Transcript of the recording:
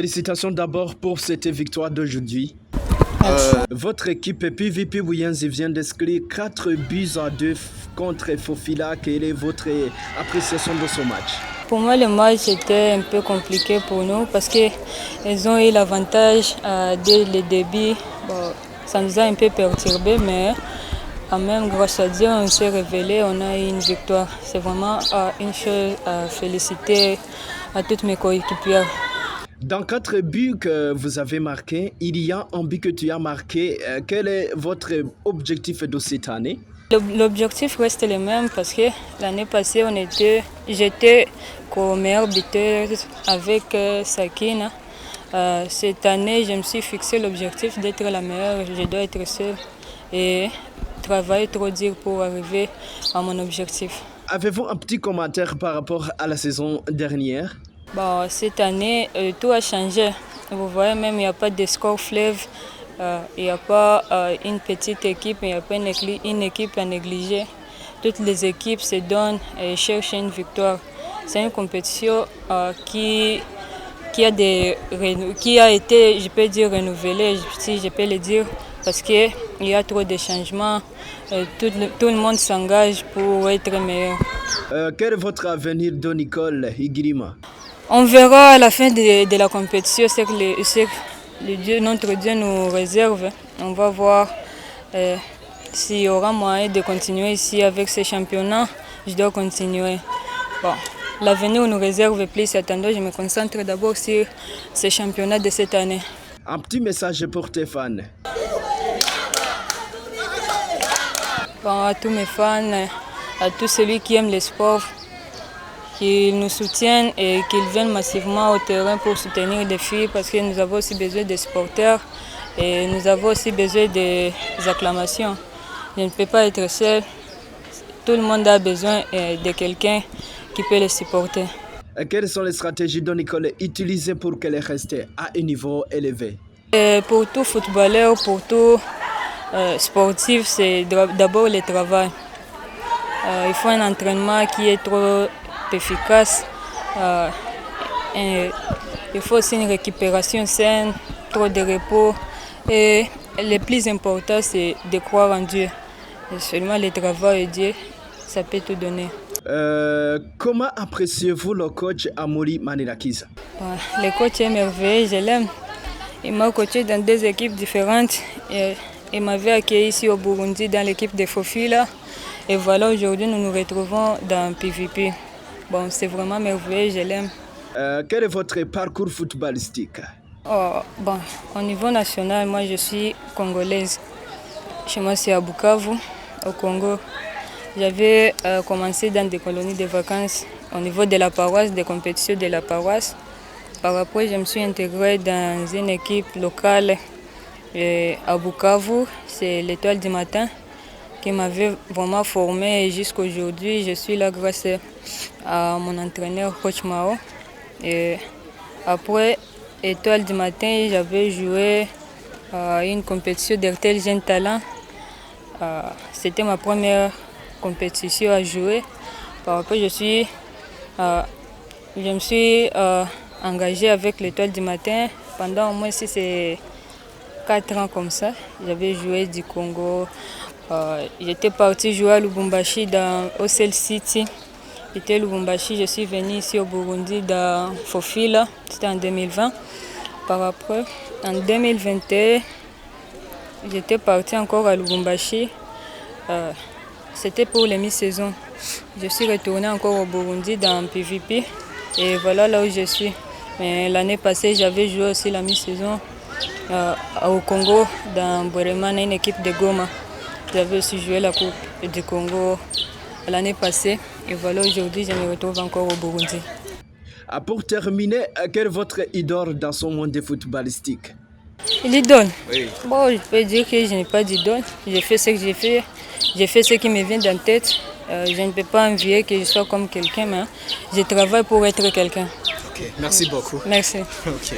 Félicitations d'abord pour cette victoire d'aujourd'hui. Votre équipe PVP Williams vient d'inscrire 4 buts à 2 contre Fofila. Quelle est votre appréciation de ce match? Pour moi, le match était un peu compliqué pour nous parce qu'ils ont eu l'avantage dès le début. Bon, ça nous a un peu perturbé, mais quand même, grâce à Dieu, on s'est révélé, on a eu une victoire. C'est vraiment une chose à féliciter à toutes mes coéquipières. Dans 4 buts que vous avez marqués, il y a un but que tu as marqué. Quel est votre objectif de cette année? L'objectif reste le même parce que l'année passée, j'étais co-meilleure buteuse avec Sakina. Cette année, je me suis fixé l'objectif d'être la meilleure. Je dois être seule et travailler trop dur pour arriver à mon objectif. Avez-vous un petit commentaire par rapport à la saison dernière? Bon, cette année, tout a changé. Vous voyez, même il n'y a pas de score fleuve, il n'y a pas une petite équipe, il n'y a pas une équipe à négliger. Toutes les équipes se donnent et cherchent une victoire. C'est une compétition qui a été, je peux dire, renouvelée, si je peux le dire, parce qu'il y a trop de changements. Tout le monde s'engage pour être meilleur. Quel est votre avenir de Nicole Igrima? On verra à la fin de la compétition ce que notre Dieu nous réserve. On va voir s'il y aura moyen de continuer ici avec ce championnat. Je dois continuer. Bon, l'avenir nous réserve plus. Attendons, je me concentre d'abord sur ce championnat de cette année. Un petit message pour tes fans. Bon, à tous mes fans, à tous ceux qui aiment le sport, qu'ils nous soutiennent et qu'ils viennent massivement au terrain pour soutenir les filles parce que nous avons aussi besoin des supporters et nous avons aussi besoin des acclamations. Je ne peux pas être seule. Tout le monde a besoin de quelqu'un qui peut les supporter. Quelles sont les stratégies de Nicole utilisées pour qu'elle reste à un niveau élevé? Pour tout footballeur, pour tout sportif, c'est d'abord le travail. Il faut un entraînement qui est trop efficace. Il faut aussi une récupération saine, trop de repos. Et le plus important, c'est de croire en Dieu. Et seulement le travail et Dieu, ça peut tout donner. Comment appréciez-vous le coach Amaury Manirakiza? Le coach est merveilleux, je l'aime. Il m'a coaché dans 2 équipes différentes. Il m'avait accueilli ici au Burundi dans l'équipe de Fofila. Et voilà, aujourd'hui, nous nous retrouvons dans PVP. Bon, c'est vraiment merveilleux, je l'aime. Quel est votre parcours footballistique? Bon, au niveau national, moi je suis congolaise. Chez moi, c'est à Bukavu, au Congo. J'avais commencé dans des colonies de vacances au niveau de la paroisse, des compétitions de la paroisse. Par après, je me suis intégrée dans une équipe locale à Bukavu, c'est l'Étoile du matin, qui m'avait vraiment formé et jusqu'à aujourd'hui, je suis là grâce à mon entraîneur, coach Mao. Et après Étoile du matin, j'avais joué à une compétition d'RTL Jeune Talent. C'était ma première compétition à jouer. Par après, je me suis engagée avec l'Étoile du matin pendant au moins 4 ans comme ça. J'avais joué du Congo. J'étais partie jouer à Lubumbashi dans Ocel City. J'étais Lubumbashi, je suis venue ici au Burundi dans Fofila, c'était en 2020. Par après, en 2021, j'étais partie encore à Lubumbashi. C'était pour les mi-saison. Je suis retournée encore au Burundi dans PVP et voilà là où je suis. Mais l'année passée, j'avais joué aussi la mi-saison au Congo dans Bweremana, une équipe de Goma. J'avais aussi joué la Coupe du Congo l'année passée et voilà aujourd'hui je me retrouve encore au Burundi. Pour terminer, quel est votre idole dans son monde footballistique? L'idole? Oui. Bon, je peux dire que je n'ai pas d'idole. J'ai fait ce que j'ai fait. J'ai fait ce qui me vient dans la tête. Je ne peux pas envier que je sois comme quelqu'un, mais je travaille pour être quelqu'un. Ok, merci beaucoup. Merci. Okay.